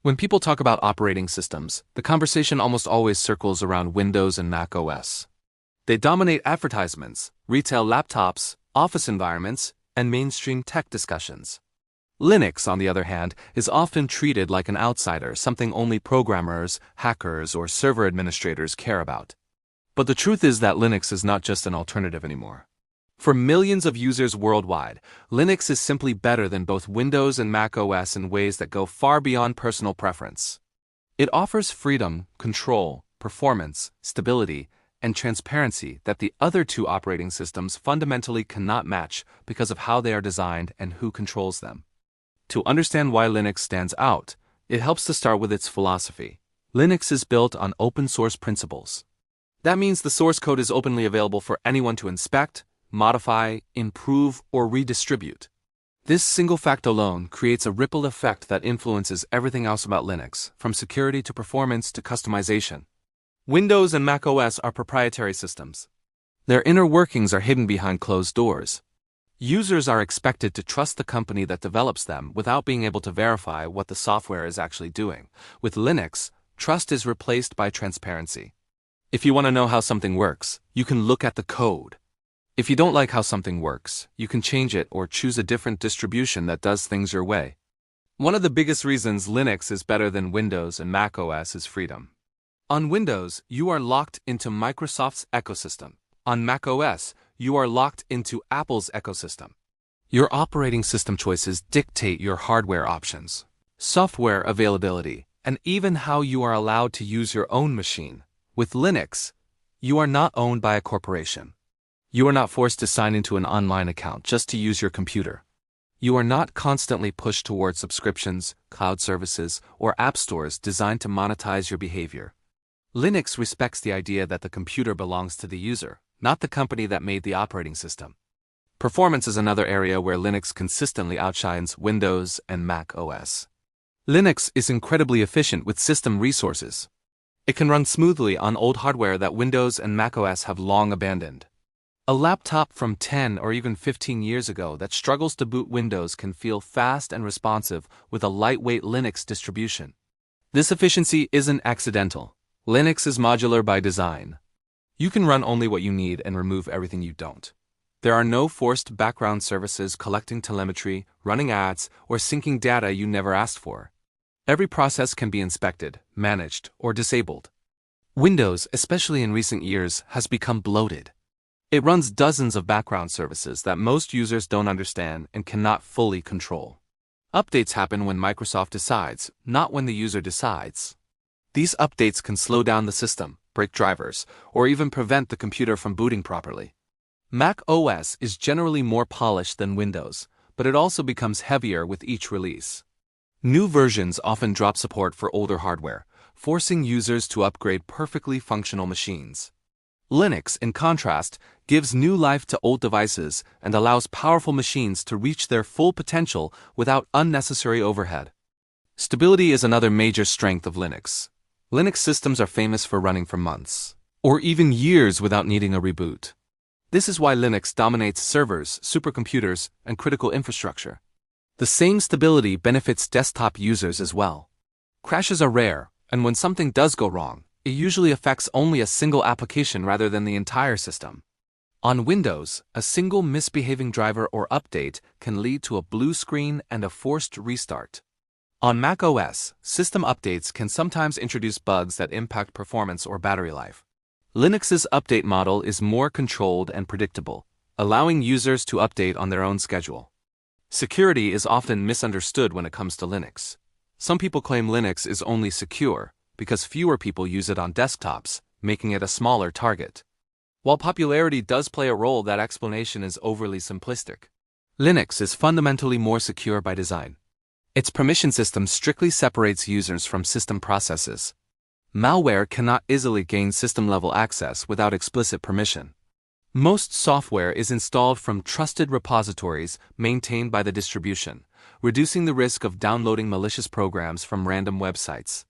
When people talk about operating systems, the conversation almost always circles around Windows and macOS. They dominate advertisements, retail laptops, office environments, and mainstream tech discussions. Linux, on the other hand, is often treated like an outsider, something only programmers, hackers, or server administrators care about. But the truth is that Linux is not just an alternative anymore. For millions of users worldwide, Linux is simply better than both Windows and macOS in ways that go far beyond personal preference. It offers freedom, control, performance, stability, and transparency that the other two operating systems fundamentally cannot match because of how they are designed and who controls them. To understand why Linux stands out, it helps to start with its philosophy. Linux is built on open-source principles. That means the source code is openly available for anyone to inspect, modify, improve, or redistribute. This single fact alone creates a ripple effect that influences everything else about Linux, from security to performance to customization. Windows and macOS are proprietary systems. Their inner workings are hidden behind closed doors. Users are expected to trust the company that develops them without being able to verify what the software is actually doing. With Linux, trust is replaced by transparency. If you want to know how something works, you can look at the code. If you don't like how something works, you can change it or choose a different distribution that does things your way. One of the biggest reasons Linux is better than Windows and macOS is freedom. On Windows, you are locked into Microsoft's ecosystem. On macOS, you are locked into Apple's ecosystem. Your operating system choices dictate your hardware options, software availability, and even how you are allowed to use your own machine. With Linux, you are not owned by a corporation. You are not forced to sign into an online account just to use your computer. You are not constantly pushed towards subscriptions, cloud services, or app stores designed to monetize your behavior. Linux respects the idea that the computer belongs to the user, not the company that made the operating system. Performance is another area where Linux consistently outshines Windows and Mac OS. Linux is incredibly efficient with system resources. It can run smoothly on old hardware that Windows and Mac OS have long abandoned. A laptop from 10 or even 15 years ago that struggles to boot Windows can feel fast and responsive with a lightweight Linux distribution. This efficiency isn't accidental. Linux is modular by design. You can run only what you need and remove everything you don't. There are no forced background services collecting telemetry, running ads, or syncing data you never asked for. Every process can be inspected, managed, or disabled. Windows, especially in recent years, has become bloated. It runs dozens of background services that most users don't understand and cannot fully control. Updates happen when Microsoft decides, not when the user decides. These updates can slow down the system, break drivers, or even prevent the computer from booting properly. Mac OS is generally more polished than Windows, but it also becomes heavier with each release. New versions often drop support for older hardware, forcing users to upgrade perfectly functional machines. Linux, in contrast, gives new life to old devices and allows powerful machines to reach their full potential without unnecessary overhead. Stability is another major strength of Linux. Linux systems are famous for running for months, or even years without needing a reboot. This is why Linux dominates servers, supercomputers, and critical infrastructure. The same stability benefits desktop users as well. Crashes are rare, and when something does go wrong, it usually affects only a single application rather than the entire system. On Windows, a single misbehaving driver or update can lead to a blue screen and a forced restart. On macOS, system updates can sometimes introduce bugs that impact performance or battery life. Linux's update model is more controlled and predictable, allowing users to update on their own schedule. Security is often misunderstood when it comes to Linux. Some people claim Linux is only secure because fewer people use it on desktops, making it a smaller target. While popularity does play a role, that explanation is overly simplistic. Linux is fundamentally more secure by design. Its permission system strictly separates users from system processes. Malware cannot easily gain system-level access without explicit permission. Most software is installed from trusted repositories maintained by the distribution, reducing the risk of downloading malicious programs from random websites.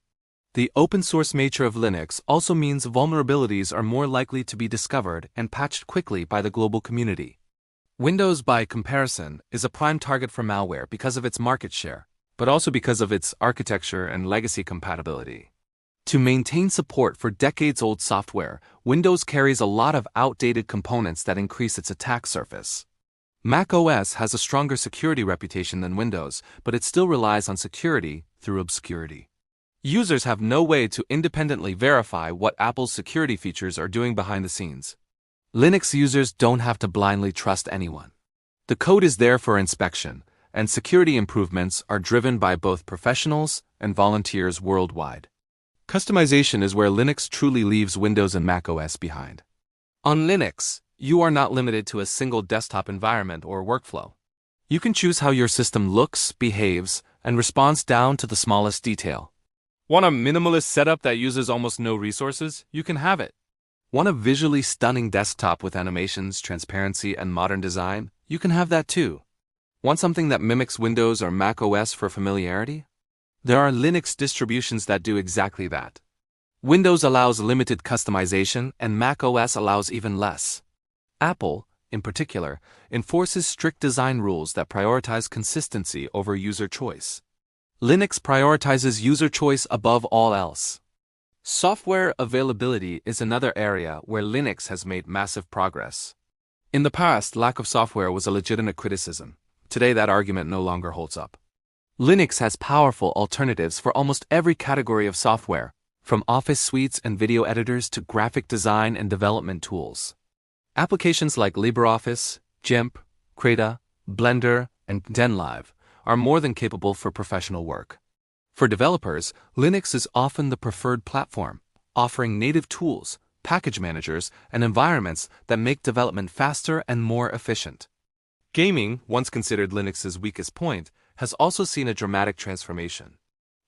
The open-source nature of Linux also means vulnerabilities are more likely to be discovered and patched quickly by the global community. Windows, by comparison, is a prime target for malware because of its market share, but also because of its architecture and legacy compatibility. To maintain support for decades-old software, Windows carries a lot of outdated components that increase its attack surface. macOS has a stronger security reputation than Windows, but it still relies on security through obscurity. Users have no way to independently verify what Apple's security features are doing behind the scenes. Linux users don't have to blindly trust anyone. The code is there for inspection, and security improvements are driven by both professionals and volunteers worldwide. Customization is where Linux truly leaves Windows and macOS behind. On Linux, you are not limited to a single desktop environment or workflow. You can choose how your system looks, behaves, and responds down to the smallest detail. Want a minimalist setup that uses almost no resources? You can have it. Want a visually stunning desktop with animations, transparency, and modern design? You can have that too. Want something that mimics Windows or macOS for familiarity? There are Linux distributions that do exactly that. Windows allows limited customization, and macOS allows even less. Apple, in particular, enforces strict design rules that prioritize consistency over user choice. Linux prioritizes user choice above all else. Software availability is another area where Linux has made massive progress. In the past, lack of software was a legitimate criticism. Today, that argument no longer holds up. Linux has powerful alternatives for almost every category of software, from office suites and video editors to graphic design and development tools. Applications like LibreOffice, GIMP, Krita, Blender, and DenLive are more than capable for professional work. For developers, Linux is often the preferred platform, offering native tools, package managers, and environments that make development faster and more efficient. Gaming, once considered Linux's weakest point, has also seen a dramatic transformation.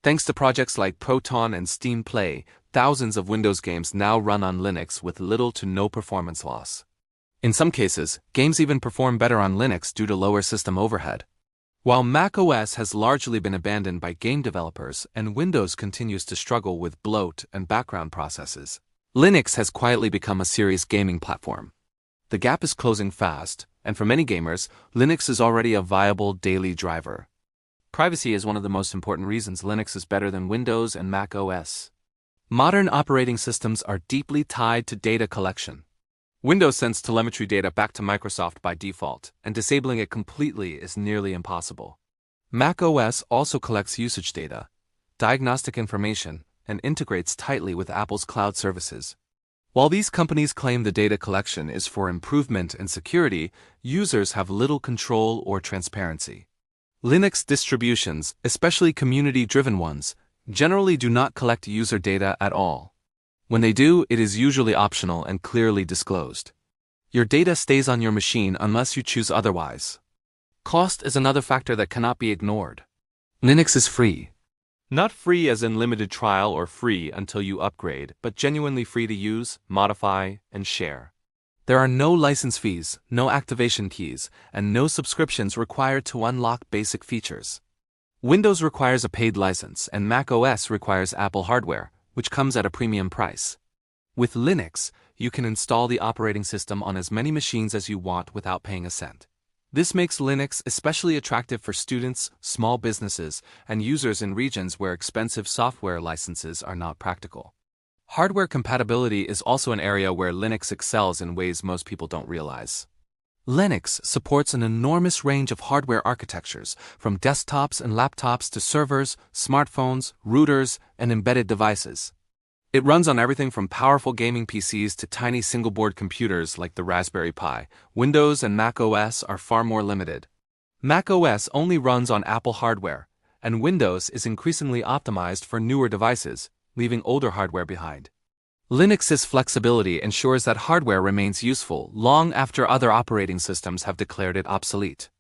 Thanks to projects like Proton and Steam Play, thousands of Windows games now run on Linux with little to no performance loss. In some cases, games even perform better on Linux due to lower system overhead. While macOS has largely been abandoned by game developers and Windows continues to struggle with bloat and background processes, Linux has quietly become a serious gaming platform. The gap is closing fast, and for many gamers, Linux is already a viable daily driver. Privacy is one of the most important reasons Linux is better than Windows and macOS. Modern operating systems are deeply tied to data collection. Windows sends telemetry data back to Microsoft by default, and disabling it completely is nearly impossible. macOS also collects usage data, diagnostic information, and integrates tightly with Apple's cloud services. While these companies claim the data collection is for improvement and security, users have little control or transparency. Linux distributions, especially community-driven ones, generally do not collect user data at all. When they do, it is usually optional and clearly disclosed. Your data stays on your machine unless you choose otherwise. Cost is another factor that cannot be ignored. Linux is free. Not free as in limited trial or free until you upgrade, but genuinely free to use, modify, and share. There are no license fees, no activation keys, and no subscriptions required to unlock basic features. Windows requires a paid license, and macOS requires Apple hardware, which comes at a premium price. With Linux, you can install the operating system on as many machines as you want without paying a cent. This makes Linux especially attractive for students, small businesses, and users in regions where expensive software licenses are not practical. Hardware compatibility is also an area where Linux excels in ways most people don't realize. Linux supports an enormous range of hardware architectures, from desktops and laptops to servers, smartphones, routers, and embedded devices. It runs on everything from powerful gaming PCs to tiny single-board computers like the Raspberry Pi. Windows and macOS are far more limited. macOS only runs on Apple hardware, and Windows is increasingly optimized for newer devices, leaving older hardware behind. Linux's flexibility ensures that hardware remains useful long after other operating systems have declared it obsolete.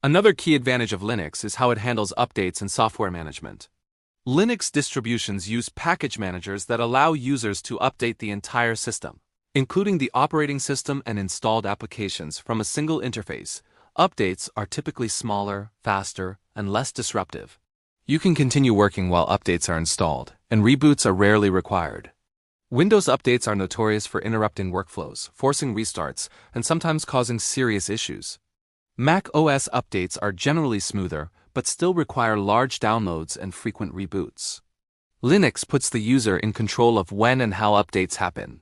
Another key advantage of Linux is how it handles updates and software management. Linux distributions use package managers that allow users to update the entire system, including the operating system and installed applications from a single interface. Updates are typically smaller, faster, and less disruptive. You can continue working while updates are installed, and reboots are rarely required. Windows updates are notorious for interrupting workflows, forcing restarts, and sometimes causing serious issues. Mac OS updates are generally smoother, but still require large downloads and frequent reboots. Linux puts the user in control of when and how updates happen.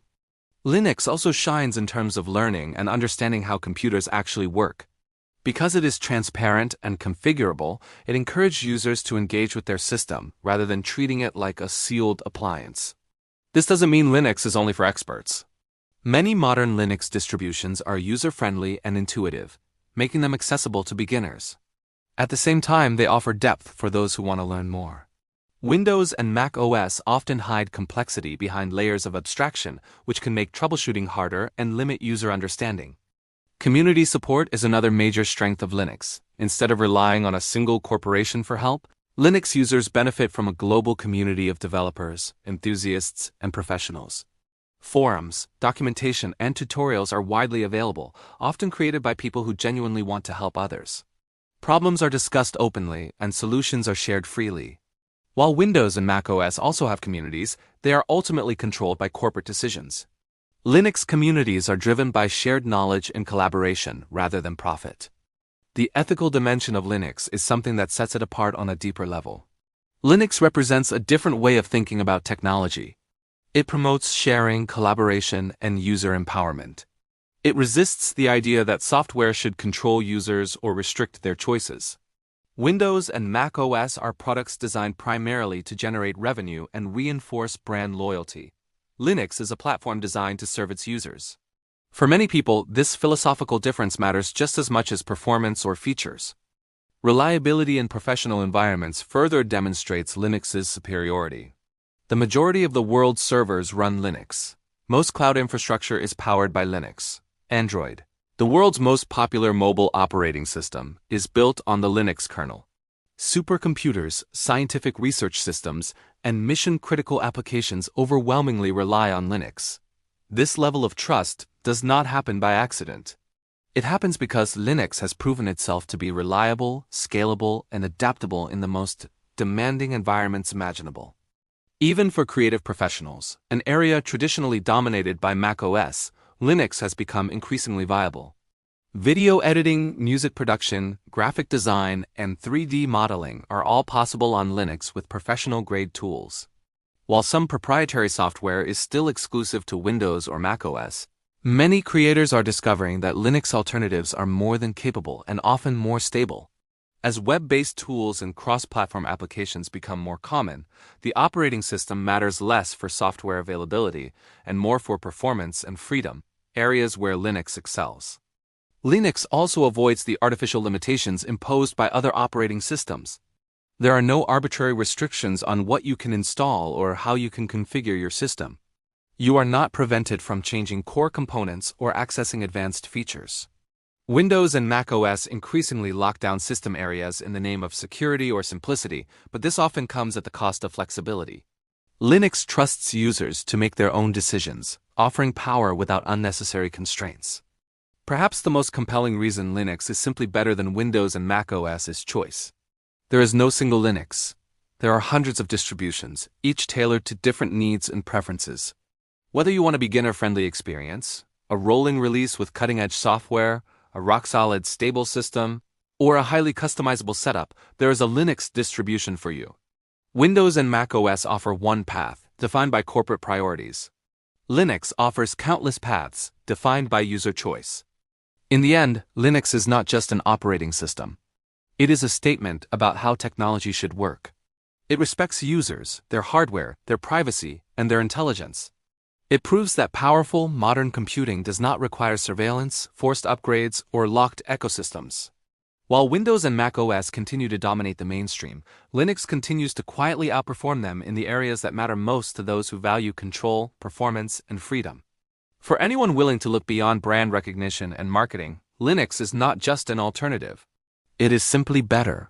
Linux also shines in terms of learning and understanding how computers actually work. Because it is transparent and configurable, it encourages users to engage with their system rather than treating it like a sealed appliance. This doesn't mean Linux is only for experts. Many modern Linux distributions are user-friendly and intuitive, making them accessible to beginners. At the same time, they offer depth for those who want to learn more. Windows and macOS often hide complexity behind layers of abstraction, which can make troubleshooting harder and limit user understanding. Community support is another major strength of Linux. Instead of relying on a single corporation for help, Linux users benefit from a global community of developers, enthusiasts, and professionals. Forums, documentation, and tutorials are widely available, often created by people who genuinely want to help others. Problems are discussed openly, and solutions are shared freely. While Windows and macOS also have communities, they are ultimately controlled by corporate decisions. Linux communities are driven by shared knowledge and collaboration rather than profit. The ethical dimension of Linux is something that sets it apart on a deeper level. Linux represents a different way of thinking about technology. It promotes sharing, collaboration, and user empowerment. It resists the idea that software should control users or restrict their choices. Windows and macOS are products designed primarily to generate revenue and reinforce brand loyalty. Linux is a platform designed to serve its users. For many people, this philosophical difference matters just as much as performance or features. Reliability in professional environments further demonstrates Linux's superiority. The majority of the world's servers run Linux. Most cloud infrastructure is powered by Linux. Android, the world's most popular mobile operating system, is built on the Linux kernel. Supercomputers, scientific research systems, and mission-critical applications overwhelmingly rely on Linux. This level of trust does not happen by accident. It happens because Linux has proven itself to be reliable, scalable, and adaptable in the most demanding environments imaginable. Even for creative professionals, an area traditionally dominated by macOS, Linux has become increasingly viable. Video editing, music production, graphic design, and 3D modeling are all possible on Linux with professional-grade tools. While some proprietary software is still exclusive to Windows or macOS, many creators are discovering that Linux alternatives are more than capable and often more stable. As web-based tools and cross-platform applications become more common, the operating system matters less for software availability and more for performance and freedom, areas where Linux excels. Linux also avoids the artificial limitations imposed by other operating systems. There are no arbitrary restrictions on what you can install or how you can configure your system. You are not prevented from changing core components or accessing advanced features. Windows and macOS increasingly lock down system areas in the name of security or simplicity, but this often comes at the cost of flexibility. Linux trusts users to make their own decisions, offering power without unnecessary constraints. Perhaps the most compelling reason Linux is simply better than Windows and macOS is choice. There is no single Linux. There are hundreds of distributions, each tailored to different needs and preferences. Whether you want a beginner-friendly experience, a rolling release with cutting-edge software, a rock-solid stable system, or a highly customizable setup, there is a Linux distribution for you. Windows and macOS offer one path, defined by corporate priorities. Linux offers countless paths, defined by user choice. In the end, Linux is not just an operating system. It is a statement about how technology should work. It respects users, their hardware, their privacy, and their intelligence. It proves that powerful, modern computing does not require surveillance, forced upgrades, or locked ecosystems. While Windows and macOS continue to dominate the mainstream, Linux continues to quietly outperform them in the areas that matter most to those who value control, performance, and freedom. For anyone willing to look beyond brand recognition and marketing, Linux is not just an alternative. It is simply better.